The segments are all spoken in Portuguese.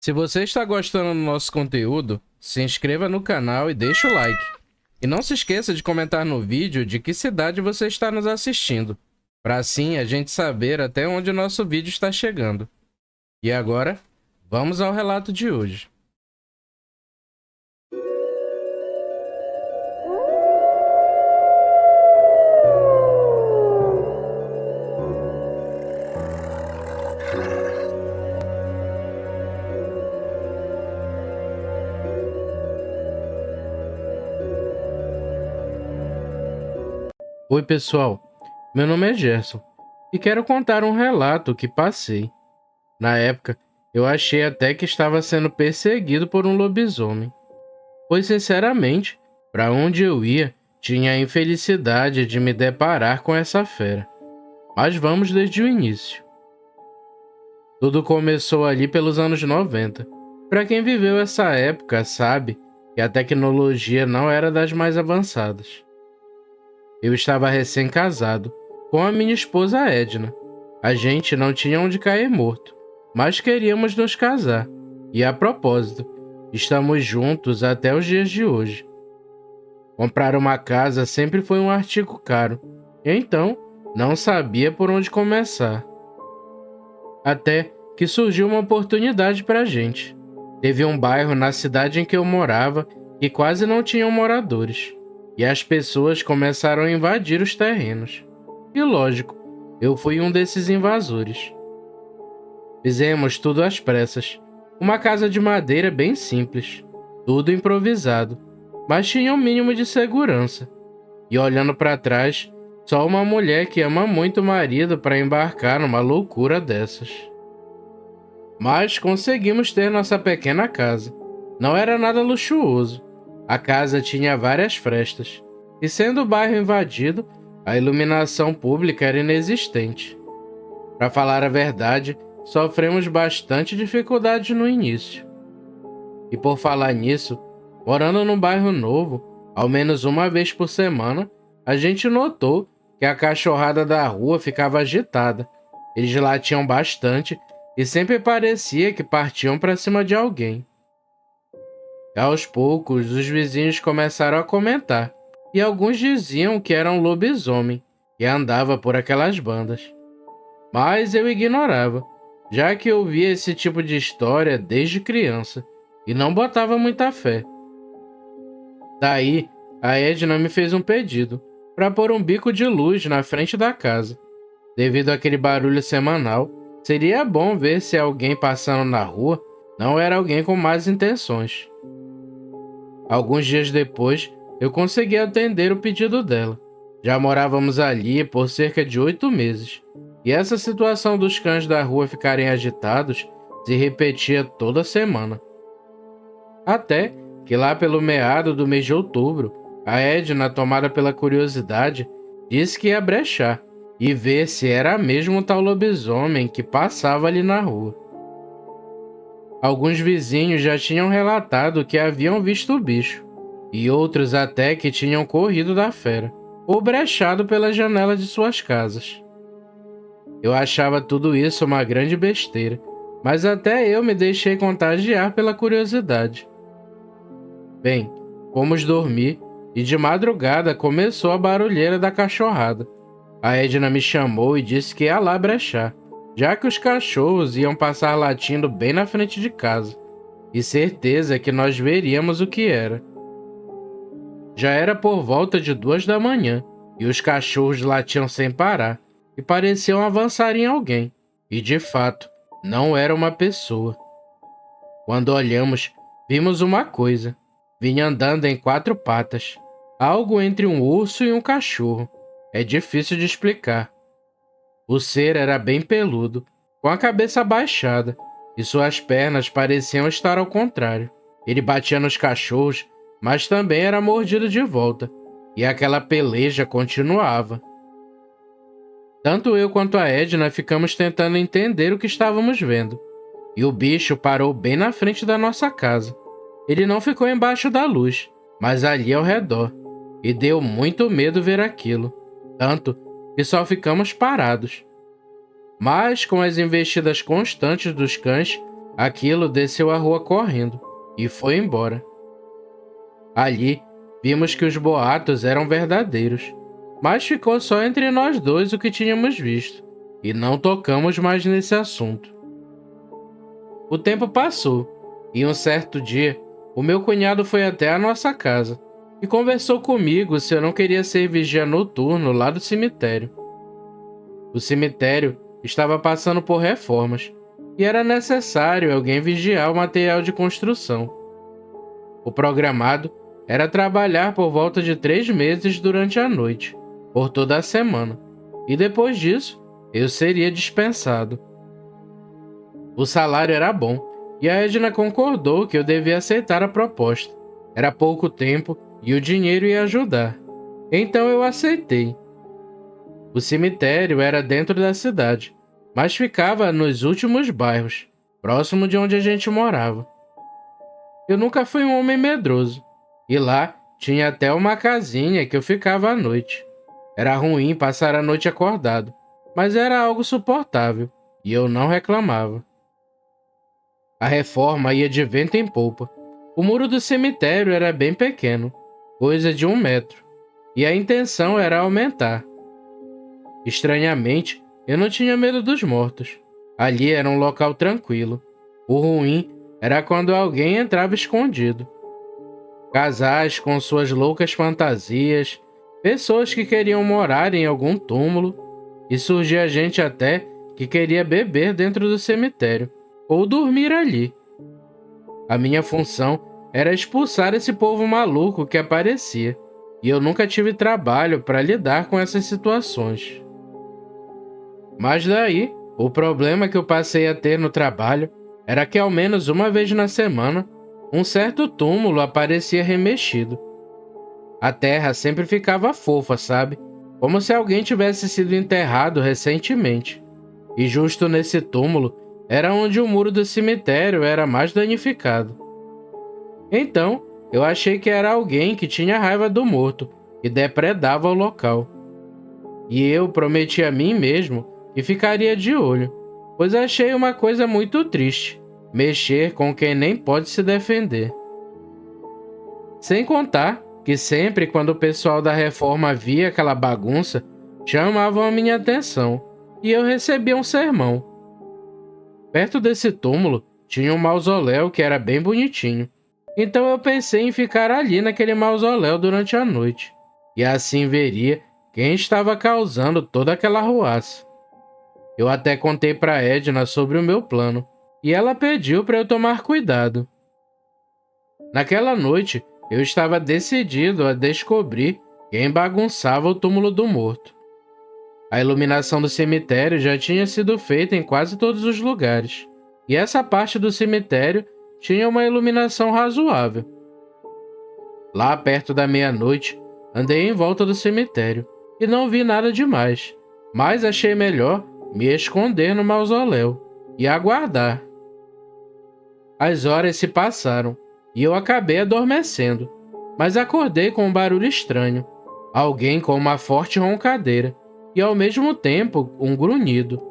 Se você está gostando do nosso conteúdo, se inscreva no canal e deixe o like. E não se esqueça de comentar no vídeo de que cidade você está nos assistindo, para assim a gente saber até onde o nosso vídeo está chegando. E agora, vamos ao relato de hoje. Oi pessoal, meu nome é Gerson e quero contar um relato que passei. Na época, eu achei até que estava sendo perseguido por um lobisomem, pois sinceramente, para onde eu ia, tinha a infelicidade de me deparar com essa fera. Mas vamos desde o início. Tudo começou ali pelos anos 90. Para quem viveu essa época sabe que a tecnologia não era das mais avançadas. Eu estava recém-casado, com a minha esposa Edna. A gente não tinha onde cair morto, mas queríamos nos casar. E a propósito, estamos juntos até os dias de hoje. Comprar uma casa sempre foi um artigo caro, então não sabia por onde começar. Até que surgiu uma oportunidade para a gente. Teve um bairro na cidade em que eu morava que quase não tinham moradores. E as pessoas começaram a invadir os terrenos. E lógico, eu fui um desses invasores. Fizemos tudo às pressas. Uma casa de madeira bem simples, tudo improvisado, mas tinha um mínimo de segurança. E olhando para trás, só uma mulher que ama muito o marido para embarcar numa loucura dessas. Mas conseguimos ter nossa pequena casa. Não era nada luxuoso. A casa tinha várias frestas, e sendo o bairro invadido, a iluminação pública era inexistente. Para falar a verdade, sofremos bastante dificuldade no início. E por falar nisso, morando num bairro novo, ao menos uma vez por semana, a gente notou que a cachorrada da rua ficava agitada. Eles latiam bastante e sempre parecia que partiam para cima de alguém. Aos poucos, os vizinhos começaram a comentar, e alguns diziam que era um lobisomem, que andava por aquelas bandas. Mas eu ignorava, já que eu via esse tipo de história desde criança, e não botava muita fé. Daí, a Edna me fez um pedido, para pôr um bico de luz na frente da casa. Devido àquele barulho semanal, seria bom ver se alguém passando na rua não era alguém com más intenções. Alguns dias depois, eu consegui atender o pedido dela. Já morávamos ali por cerca de 8 meses, e essa situação dos cães da rua ficarem agitados se repetia toda semana. Até que lá pelo meado do mês de outubro, a Edna, tomada pela curiosidade, disse que ia brechar e ver se era mesmo um tal lobisomem que passava ali na rua. Alguns vizinhos já tinham relatado que haviam visto o bicho, e outros até que tinham corrido da fera, ou brechado pela janela de suas casas. Eu achava tudo isso uma grande besteira, mas até eu me deixei contagiar pela curiosidade. Bem, fomos dormir, e de madrugada começou a barulheira da cachorrada. A Edna me chamou e disse que ia lá brechar, já que os cachorros iam passar latindo bem na frente de casa, e certeza que nós veríamos o que era. Já era por volta de 2 da manhã, e os cachorros latiam sem parar, e pareciam avançar em alguém, e de fato, não era uma pessoa. Quando olhamos, vimos uma coisa. Vinha andando em 4 patas, algo entre um urso e um cachorro. É difícil de explicar. O ser era bem peludo, com a cabeça abaixada, e suas pernas pareciam estar ao contrário. Ele batia nos cachorros, mas também era mordido de volta, e aquela peleja continuava. Tanto eu quanto a Edna ficamos tentando entender o que estávamos vendo, e o bicho parou bem na frente da nossa casa. Ele não ficou embaixo da luz, mas ali ao redor, e deu muito medo ver aquilo, tanto que só ficamos parados. Mas, com as investidas constantes dos cães, Aquilo desceu a rua correndo e foi embora. Ali, vimos que os boatos eram verdadeiros, mas ficou só entre nós dois o que tínhamos visto, e não tocamos mais nesse assunto. O tempo passou, e um certo dia, o meu cunhado foi até a nossa casa e conversou comigo se eu não queria ser vigia noturno lá do cemitério. O cemitério estava passando por reformas e era necessário alguém vigiar o material de construção. O programado era trabalhar por volta de 3 meses durante a noite, por toda a semana, e depois disso eu seria dispensado. O salário era bom e a Edna concordou que eu devia aceitar a proposta. Era pouco tempo e o dinheiro ia ajudar. Então eu aceitei. O cemitério era dentro da cidade, mas ficava nos últimos bairros, próximo de onde a gente morava. Eu nunca fui um homem medroso, e lá tinha até uma casinha que eu ficava à noite. Era ruim passar a noite acordado, mas era algo suportável, e eu não reclamava. A reforma ia de vento em popa. O muro do cemitério era bem pequeno, coisa de 1 metro, e a intenção era aumentar. Estranhamente, eu não tinha medo dos mortos. Ali era um local tranquilo. O ruim era quando alguém entrava escondido. Casais com suas loucas fantasias, pessoas que queriam morar em algum túmulo, e surgia gente até que queria beber dentro do cemitério ou dormir ali. A minha função era expulsar esse povo maluco que aparecia, e eu nunca tive trabalho para lidar com essas situações. Mas daí, o problema que eu passei a ter no trabalho era que ao menos uma vez na semana, um certo túmulo aparecia remexido. A terra sempre ficava fofa, sabe? Como se alguém tivesse sido enterrado recentemente. E justo nesse túmulo era onde o muro do cemitério era mais danificado. Então, eu achei que era alguém que tinha raiva do morto e depredava o local. E eu prometi a mim mesmo que ficaria de olho, pois achei uma coisa muito triste, mexer com quem nem pode se defender. Sem contar que sempre quando o pessoal da reforma via aquela bagunça, chamavam a minha atenção e eu recebia um sermão. Perto desse túmulo tinha um mausoléu que era bem bonitinho, então eu pensei em ficar ali naquele mausoléu durante a noite, e assim veria quem estava causando toda aquela ruaça. Eu até contei para Edna sobre o meu plano, e ela pediu para eu tomar cuidado. Naquela noite, eu estava decidido a descobrir quem bagunçava o túmulo do morto. A iluminação do cemitério já tinha sido feita em quase todos os lugares, e essa parte do cemitério tinha uma iluminação razoável. Lá perto da meia-noite, andei em volta do cemitério e não vi nada demais, mas achei melhor me esconder no mausoléu e aguardar. As horas se passaram e eu acabei adormecendo, mas acordei com um barulho estranho, alguém com uma forte roncadeira e ao mesmo tempo um grunhido.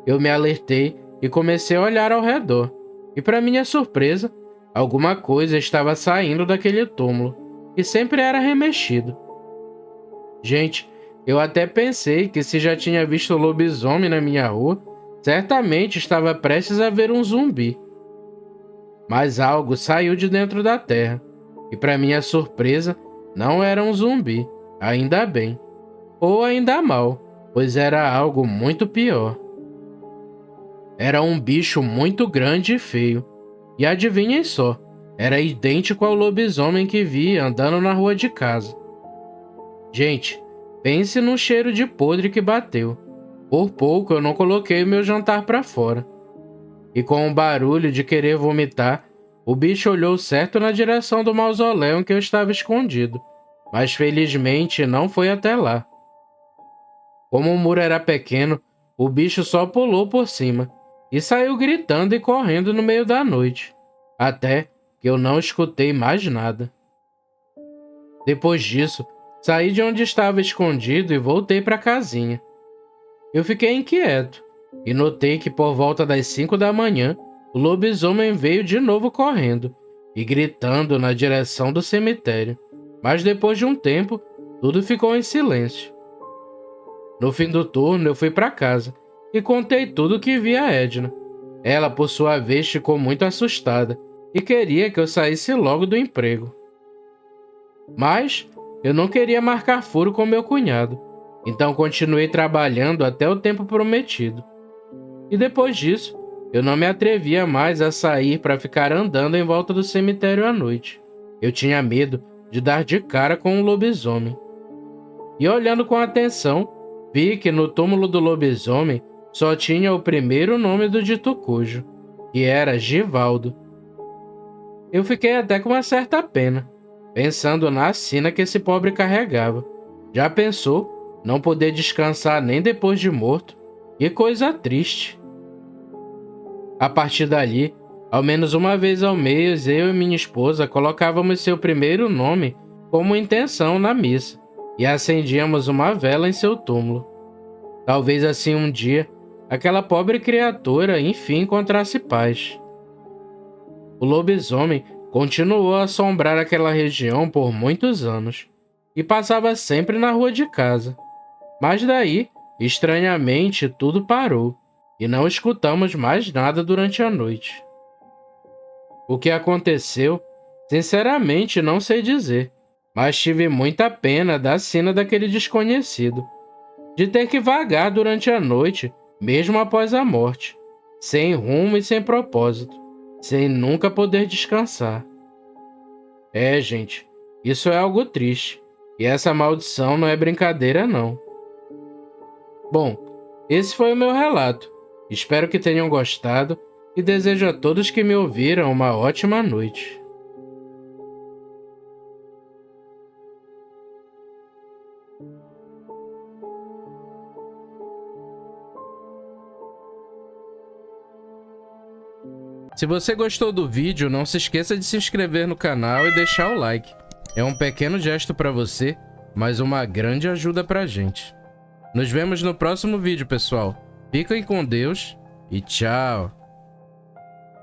Eu me alertei e comecei a olhar ao redor, e para minha surpresa, alguma coisa estava saindo daquele túmulo, que sempre era remexido. Gente, eu até pensei que se já tinha visto lobisomem na minha rua, certamente estava prestes a ver um zumbi. Mas algo saiu de dentro da terra, e para minha surpresa, não era um zumbi, ainda bem. Ou ainda mal, pois era algo muito pior. Era um bicho muito grande e feio, e adivinhem só, era idêntico ao lobisomem que vi andando na rua de casa. Gente, pense no cheiro de podre que bateu. Por pouco eu não coloquei o meu jantar para fora. E com um barulho de querer vomitar, o bicho olhou certo na direção do mausoléu em que eu estava escondido, mas felizmente não foi até lá. Como o muro era pequeno, o bicho só pulou por cima e saiu gritando e correndo no meio da noite, até que eu não escutei mais nada. Depois disso, saí de onde estava escondido e voltei para a casinha. Eu fiquei inquieto e notei que por volta das 5 da manhã, o lobisomem veio de novo correndo e gritando na direção do cemitério, mas depois de um tempo, tudo ficou em silêncio. No fim do turno, eu fui para casa e contei tudo o que vi a Edna. Ela, por sua vez, ficou muito assustada e queria que eu saísse logo do emprego. Mas eu não queria marcar furo com meu cunhado, então continuei trabalhando até o tempo prometido. E depois disso, eu não me atrevia mais a sair para ficar andando em volta do cemitério à noite. Eu tinha medo de dar de cara com um lobisomem. E olhando com atenção, vi que no túmulo do lobisomem só tinha o primeiro nome do dito cujo, que era Givaldo. Eu fiquei até com uma certa pena, pensando na sina que esse pobre carregava. Já pensou não poder descansar nem depois de morto? Que coisa triste. A partir dali, ao menos uma vez ao mês, eu e minha esposa colocávamos seu primeiro nome como intenção na missa e acendíamos uma vela em seu túmulo. Talvez assim um dia, aquela pobre criatura enfim encontrasse paz. O lobisomem continuou a assombrar aquela região por muitos anos e passava sempre na rua de casa. Mas daí, estranhamente, tudo parou e não escutamos mais nada durante a noite. O que aconteceu, sinceramente não sei dizer, mas tive muita pena da sina daquele desconhecido, de ter que vagar durante a noite, mesmo após a morte, sem rumo e sem propósito, sem nunca poder descansar. Gente, isso é algo triste, e essa maldição não é brincadeira não. Bom, esse foi o meu relato. Espero que tenham gostado e desejo a todos que me ouviram uma ótima noite. Se você gostou do vídeo, não se esqueça de se inscrever no canal e deixar o like. É um pequeno gesto para você, mas uma grande ajuda pra gente. Nos vemos no próximo vídeo, pessoal. Fiquem com Deus e tchau!